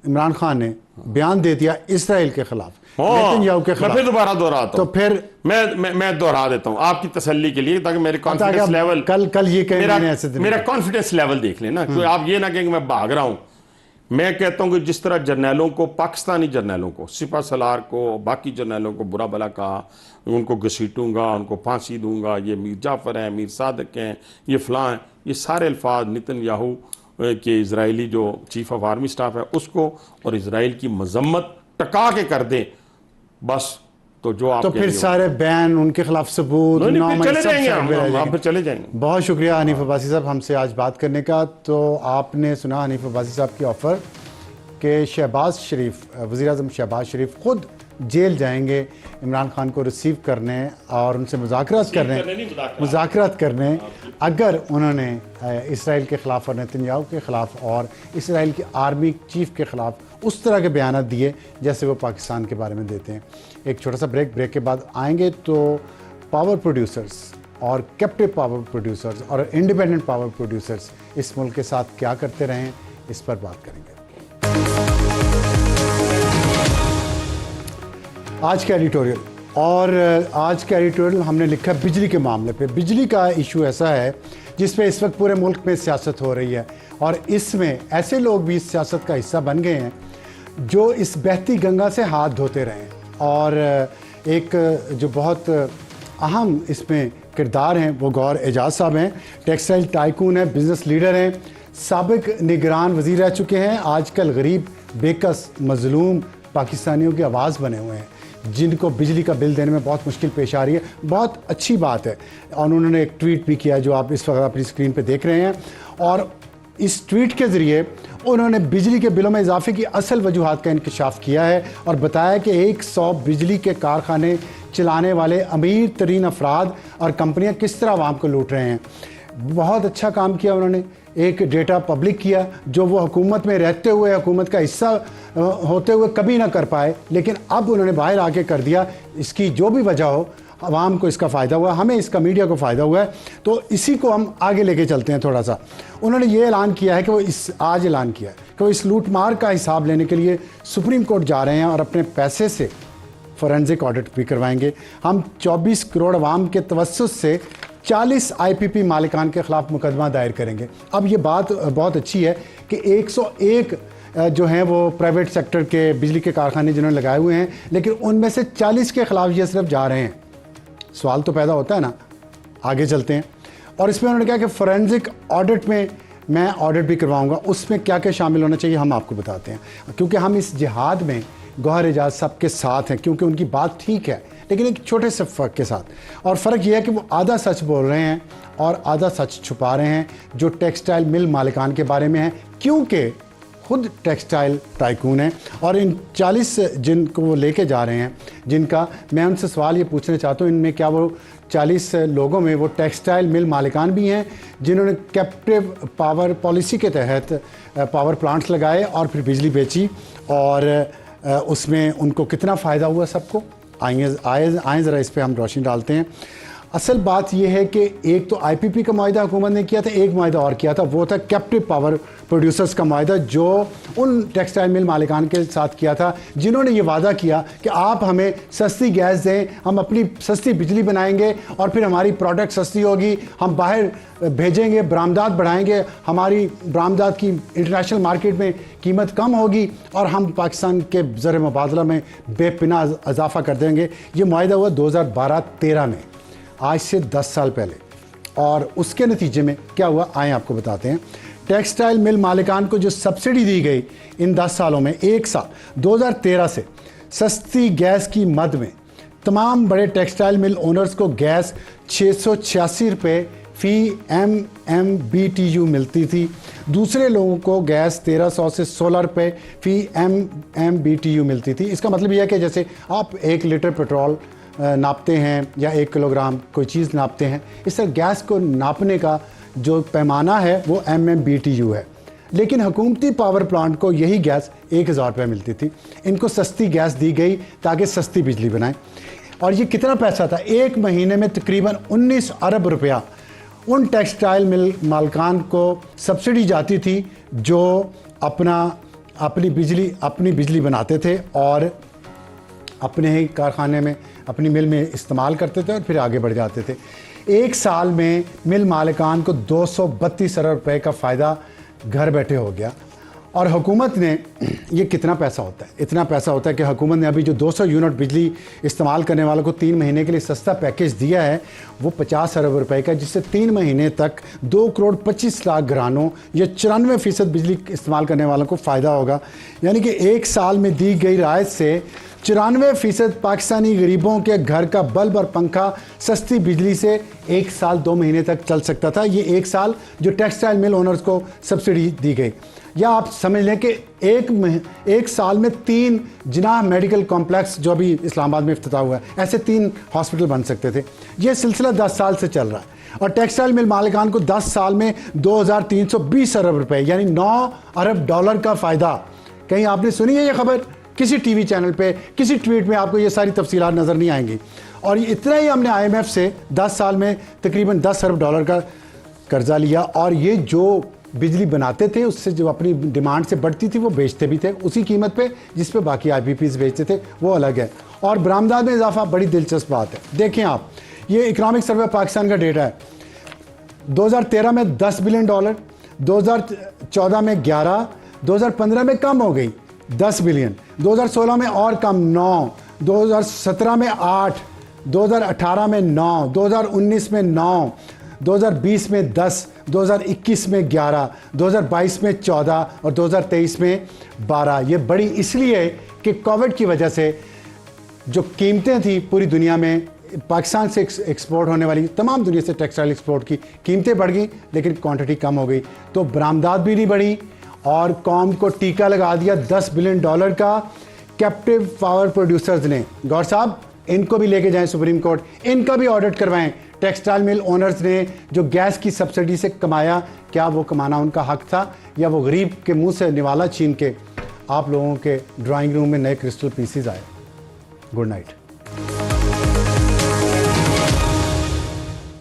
A: इमरान खान ने बयान दे दिया इसराइल के खिलाफ, नेतन्याहू के खिलाफ,
B: मैं फिर दोबारा दोहराता हूं,
A: तो फिर
B: मैं दोहरा देता हूं आपकी तसल्ली के लिए, ताकि मेरे कॉन्फिडेंस लेवल,
A: कल ये कहेंगे,
B: मेरा कॉन्फिडेंस लेवल देख लेना, तो आप ये ना कहेंगे मैं भाग रहा हूं। मैं कहता हूं कि जिस तरह जर्नैलों को, पाकिस्तानी जर्नैलों को, सिपा सलार को, बाकी जर्नैलों को बुरा भला कहा, उनको घसीटूंगा, उनको फांसी दूंगा, ये मीर जाफर हैं, मीर सादिक हैं, ये फलां हैं, ये सारे अल्फाज नेतन्याहू के इजरायली जो चीफ ऑफ आर्मी स्टाफ है उसको और इजराइल की मजम्मत टका के कर दें बस, तो जो आप
A: तो फिर सारे बैन, उनके खिलाफ सबूत,
B: चले जाएंगे।
A: बहुत शुक्रिया हनीफ अब्बासी साहब हमसे आज बात करने का। तो आपने सुना हनीफ अब्बासी साहब की ऑफ़र कि शहबाज शरीफ, वज़ीर-ए-आज़म शहबाज शरीफ खुद जेल जाएंगे इमरान खान को रिसीव करने और उनसे मुज़ाकरात करने अगर उन्होंने इसराइल के ख़िलाफ़ और नेतन्याहू के ख़िलाफ़ और इसराइल की आर्मी चीफ के ख़िलाफ़ उस तरह के बयान दिए जैसे वो पाकिस्तान के बारे में देते हैं। एक छोटा सा ब्रेक के बाद आएंगे तो पावर प्रोड्यूसर्स और कैप्टिव पावर प्रोड्यूसर्स और इंडिपेंडेंट पावर प्रोड्यूसर्स इस मुल्क के साथ क्या करते रहें, इस पर बात करेंगे। आज का एडिटोरियल, और आज का एडिटोरियल हमने लिखा बिजली के मामले पे। बिजली का इशू ऐसा है जिस पे इस वक्त पूरे मुल्क में सियासत हो रही है, और इसमें ऐसे लोग भी इस सियासत का हिस्सा बन गए हैं जो इस बहती गंगा से हाथ धोते रहे। और एक जो बहुत अहम इसमें किरदार हैं वो गौहर एजाज साहब हैं, टेक्सटाइल टाइकून हैं, बिजनेस लीडर हैं, साबिक निगरान वज़ीर रह चुके हैं, आजकल गरीब बेकस मजलूम पाकिस्तानियों की आवाज़ बने हुए हैं जिनको बिजली का बिल देने में बहुत मुश्किल पेश आ रही है। बहुत अच्छी बात है, और उन्होंने एक ट्वीट भी किया जो आप इस वक्त अपनी स्क्रीन पे देख रहे हैं, और इस ट्वीट के ज़रिए उन्होंने बिजली के बिलों में इजाफे की असल वजूहात का इंकशाफ किया है और बताया कि 100 बिजली के कारखाने चलाने वाले अमीर तरीन अफराद और कंपनियां किस तरह आवाम को लूट रहे हैं। बहुत अच्छा काम किया उन्होंने, एक डेटा पब्लिक किया जो वो हुकूमत में रहते हुए, हुकूमत का हिस्सा होते हुए कभी ना कर पाए, लेकिन अब उन्होंने बाहर आके कर दिया। इसकी जो भी वजह हो, आवाम को इसका फ़ायदा हुआ, हमें इसका मीडिया को फ़ायदा हुआ है, तो इसी को हम आगे लेके चलते हैं थोड़ा सा। उन्होंने ये ऐलान किया है कि वो आज ऐलान किया है कि वो इस लूटमार का हिसाब लेने के लिए सुप्रीम कोर्ट जा रहे हैं और अपने पैसे से फोरेंसिक ऑडिट भी करवाएंगे। हम 24 करोड़ आवाम के तवस्सुस से 40 IPP मालिकान के ख़िलाफ़ मुकदमा दायर करेंगे। अब ये बात बहुत अच्छी है कि 101 जो हैं वो प्राइवेट सेक्टर के बिजली के कारखाने जिन्होंने लगाए हुए हैं, लेकिन उनमें से 40 के ख़िलाफ़ ये सिर्फ जा रहे हैं। सवाल तो पैदा होता है ना, आगे चलते हैं। और इसमें उन्होंने कहा कि फोरेंसिक ऑडिट में मैं ऑडिट भी करवाऊंगा, उसमें क्या क्या शामिल होना चाहिए हम आपको बताते हैं, क्योंकि हम इस जिहाद में गौहर एजाज साहब के साथ हैं, क्योंकि उनकी बात ठीक है लेकिन एक छोटे से फ़र्क के साथ। और फ़र्क यह है कि वो आधा सच बोल रहे हैं और आधा सच छुपा रहे हैं जो टेक्सटाइल मिल मालिकान के बारे में है, क्योंकि खुद टेक्सटाइल टाइकून हैं। और इन 40 जिनको वो लेके जा रहे हैं, जिनका मैं उनसे सवाल ये पूछना चाहता हूँ, इनमें क्या वो 40 लोगों में वो टेक्सटाइल मिल मालिकान भी हैं जिन्होंने कैप्टिव पावर पॉलिसी के तहत पावर प्लांट्स लगाए और फिर बिजली बेची, और उसमें उनको कितना फ़ायदा हुआ सबको? आए ज़रा इस पर हम रोशनी डालते हैं। असल बात यह है कि एक तो IPP का मुआहिदा हुकूमत ने किया था, एक मुआहिदा और किया था, वो था कैप्टिव पावर प्रोड्यूसर्स का मुआहिदा, जो उन टेक्सटाइल मिल मालिकान के साथ किया था जिन्होंने ये वादा किया कि आप हमें सस्ती गैस दें, हम अपनी सस्ती बिजली बनाएंगे और फिर हमारी प्रोडक्ट सस्ती होगी, हम बाहर भेजेंगे, बरामदात बढ़ाएंगे, हमारी बरामदात की इंटरनेशनल मार्केट में कीमत कम होगी और हम पाकिस्तान के ज़र मुबादला में बेपना इजाफा कर देंगे। ये मुआहिदा हुआ 2012-13 में, आज से 10 साल पहले। और उसके नतीजे में क्या हुआ आए आपको बताते हैं। टेक्सटाइल मिल मालिकान को जो सब्सिडी दी गई इन 10 सालों में, एक साल 2013 से सस्ती गैस की मद में तमाम बड़े टेक्सटाइल मिल ओनर्स को गैस 686 रुपये फ़ी MMBTU मिलती थी। दूसरे लोगों को गैस 1300 से 16 रुपये फ़ी MMBTU मिलती थी। इसका मतलब यह है कि जैसे आप 1 लीटर पेट्रोल नापते हैं या 1 किलोग्राम कोई चीज़ नापते हैं, इस तरह गैस को नापने का जो पैमाना है वो MMBTU है। लेकिन हुकूमती पावर प्लांट को यही गैस 1000 रुपये मिलती थी। इनको सस्ती गैस दी गई ताकि सस्ती बिजली बनाएं। और ये कितना पैसा था? एक महीने में तकरीबन 19 अरब रुपया उन टेक्सटाइल मिल मालिकान को सब्सिडी जाती थी जो अपनी बिजली बनाते थे और अपने ही कारखाने में, अपनी मिल में इस्तेमाल करते थे और फिर आगे बढ़ जाते थे। एक साल में मिल मालिकान को 232 अरब रुपये का फ़ायदा घर बैठे हो गया। और हुकूमत ने, ये कितना पैसा होता है? इतना पैसा होता है कि हुकूमत ने अभी जो 200 यूनिट बिजली इस्तेमाल करने वालों को 3 महीने के लिए सस्ता पैकेज दिया है वो 50 अरब रुपए का, जिससे 3 महीने तक 2 करोड़ 25 लाख घरानों या 94% बिजली इस्तेमाल करने वालों को फ़ायदा होगा। यानी कि एक साल में दी गई राहत से 94% पाकिस्तानी गरीबों के घर का बल्ब और पंखा सस्ती बिजली से 1 साल 2 महीने तक चल सकता था। ये 1 साल जो टेक्सटाइल मिल ओनर्स को सब्सिडी दी गई। या आप समझ लें कि एक साल में 3 जिनाह मेडिकल कॉम्प्लेक्स जो अभी इस्लामाबाद में इफ्तिताह हुआ है, ऐसे 3 हॉस्पिटल बन सकते थे। ये सिलसिला 10 साल से चल रहा है। और टेक्सटाइल मिल मालिकान को 10 साल में 2320 अरब रुपए यानी 9 अरब डॉलर का फ़ायदा। कहीं आपने सुनी है ये खबर? किसी टीवी चैनल पे, किसी ट्वीट में आपको ये सारी तफसीलात नज़र नहीं आएंगी। और इतना ही हमने IMF से 10 साल में तकरीबन 10 अरब डॉलर का कर्जा लिया। और ये जो बिजली बनाते थे उससे जो अपनी डिमांड से बढ़ती थी वो बेचते भी थे उसी कीमत पे जिस पे बाकी IPPs बेचते थे, वो अलग है। और बरामदात में इजाफा बड़ी दिलचस्प बात है। देखें आप, ये इकनॉमिक सर्वे पाकिस्तान का डेटा है। 2013 में 10 बिलियन डॉलर, 2014 में 11, 2015 में कम हो गई 10 बिलियन, 2016 में और कम 9, 2017 में 8, 2018 में 9, 2019 में 9, 2020 में 10, 2021 में 11, 2022 में 14 और 2023 में 12। ये बड़ी इसलिए कि कोविड की वजह से जो कीमतें थी पूरी दुनिया में, पाकिस्तान से एक्सपोर्ट होने वाली तमाम दुनिया से टेक्सटाइल एक्सपोर्ट की कीमतें बढ़ गई लेकिन क्वांटिटी कम हो गई, तो बरामदात भी नहीं बढ़ी। और कौम को टीका लगा दिया 10 बिलियन डॉलर का कैप्टिव पावर प्रोड्यूसर्स ने। गौर साहब, इनको भी लेके जाएं सुप्रीम कोर्ट, इनका भी ऑडिट करवाएं। टेक्सटाइल मिल ओनर्स ने जो गैस की सब्सिडी से कमाया, क्या वो कमाना उनका हक था या वो गरीब के मुंह से निवाला छीन के आप लोगों के ड्राइंग रूम में नए क्रिस्टल पीसीज आए? Good night.